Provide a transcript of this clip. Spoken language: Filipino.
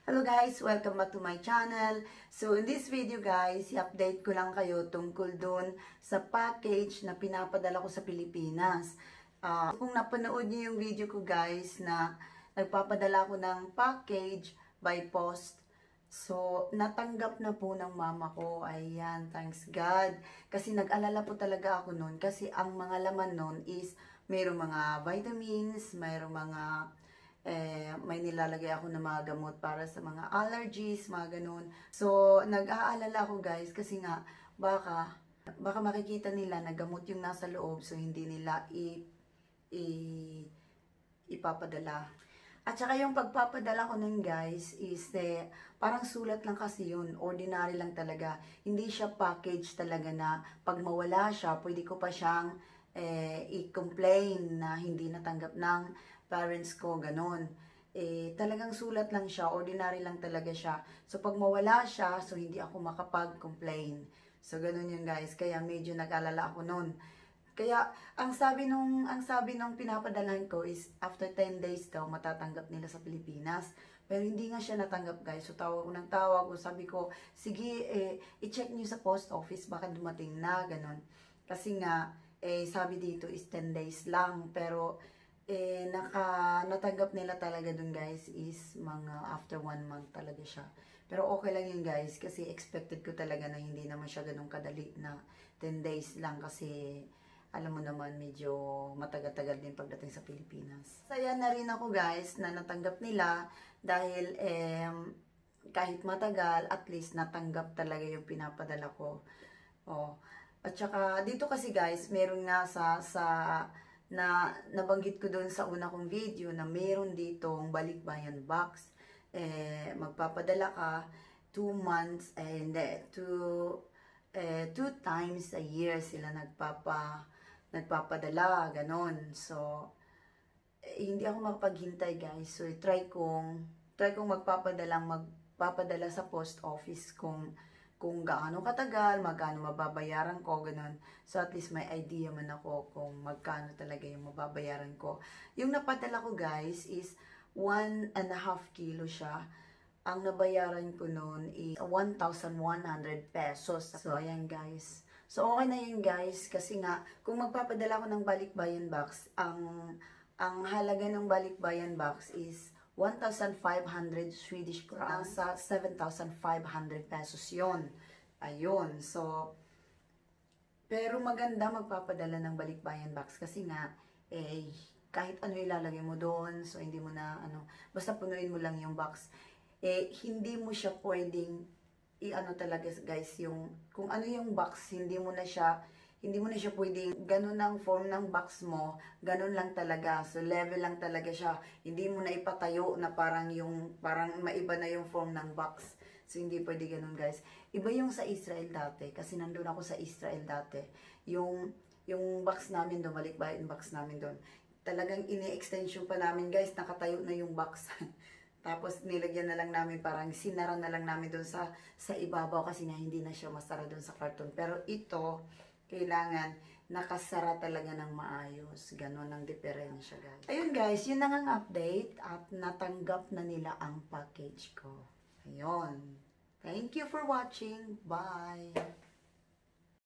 Hello guys! Welcome back to my channel. So in this video guys, i-update ko lang kayo tungkol dun sa package na pinapadala ko sa Pilipinas. Kung napanood niyo yung video ko guys na nagpapadala ko ng package by post. So natanggap na po ng mama ko. Ayan, thanks God. Kasi nag-alala po talaga ako nun. Kasi ang mga laman nun is mayroong mga vitamins, mayroong mga may nilalagay ako na mga gamot para sa mga allergies, mga ganun. So, nag-aalala ako guys kasi nga baka makikita nila na gamot yung nasa loob so hindi nila ipapadala. At saka yung pagpapadala ko nun guys is parang sulat lang kasi yun. Ordinary lang talaga. Hindi siya package talaga na pag mawala siya, pwede ko pa siyang i-complain na hindi natanggap ng parents ko, ganun. Talagang sulat lang siya, ordinary lang talaga siya. So, pag mawala siya, so hindi ako makapag-complain. So, ganun yun guys. Kaya medyo nag-alala ako nun. Kaya, ang sabi nung pinapadalahan ko is, after 10 days daw, matatanggap nila sa Pilipinas. Pero hindi nga siya natanggap guys. So, tawag ko ng tawag. Sabi ko, sige, i-check niyo sa post office, baka dumating na, ganun. Kasi nga, sabi dito is 10 days lang. Pero, natanggap nila talaga dun guys is mga after 1 month talaga siya. Pero okay lang yun guys kasi expected ko talaga na hindi naman siya ganun kadali na 10 days lang kasi alam mo naman medyo matagal-tagal din pagdating sa Pilipinas. Saya na rin ako guys na natanggap nila dahil kahit matagal at least natanggap talaga yung pinapadala ko. At saka dito kasi guys meron nga na nabanggit ko doon sa una kong video na meron ditong balikbayan box. Magpapadala ka 2 months and 2 times a year sila nagpapadala, ganon. So, hindi ako makapaghintay guys. So, try kong magpapadala sa post office kung gaano katagal, magkano mababayaran ko, ganun. So, at least may idea man ako kung magkano talaga yung mababayaran ko. Yung napadala ko, guys, is 1.5 kilo siya. Ang nabayaran ko noon is 1,100 pesos. So, ayan, guys. So, okay na yun, guys. Kasi nga, kung magpapadala ko ng balikbayan box, ang halaga ng balikbayan box is 1,500 Swedish crowns. Nasa 7,500 pesos yon. Ayun. So, pero maganda magpapadala ng balikbayan box kasi nga, kahit ano ilalagay mo doon, so hindi mo na, basta punuin mo lang yung box. Hindi mo siya pwedeng, talaga guys, kung ano yung box, hindi mo na siya pwedeng, ganun ang form ng box mo, ganun lang talaga. So, level lang talaga siya. Hindi mo na ipatayo na parang maiba na yung form ng box. So, hindi pwede ganun, guys. Iba yung sa Israel dati, kasi nandun ako sa Israel dati. Yung box namin doon, balikbayan box namin doon. Talagang ini-extension pa namin, guys, nakatayo na yung box. Tapos, nilagyan na lang namin, parang sinara na lang namin doon sa ibabaw kasi nga hindi na siya masara doon sa karton. Pero ito, kailangan nakasara talaga ng maayos. Ganon ang diferensya, guys. Ayun, guys. Yun na ang update. At natanggap na nila ang package ko. Ayun. Thank you for watching. Bye!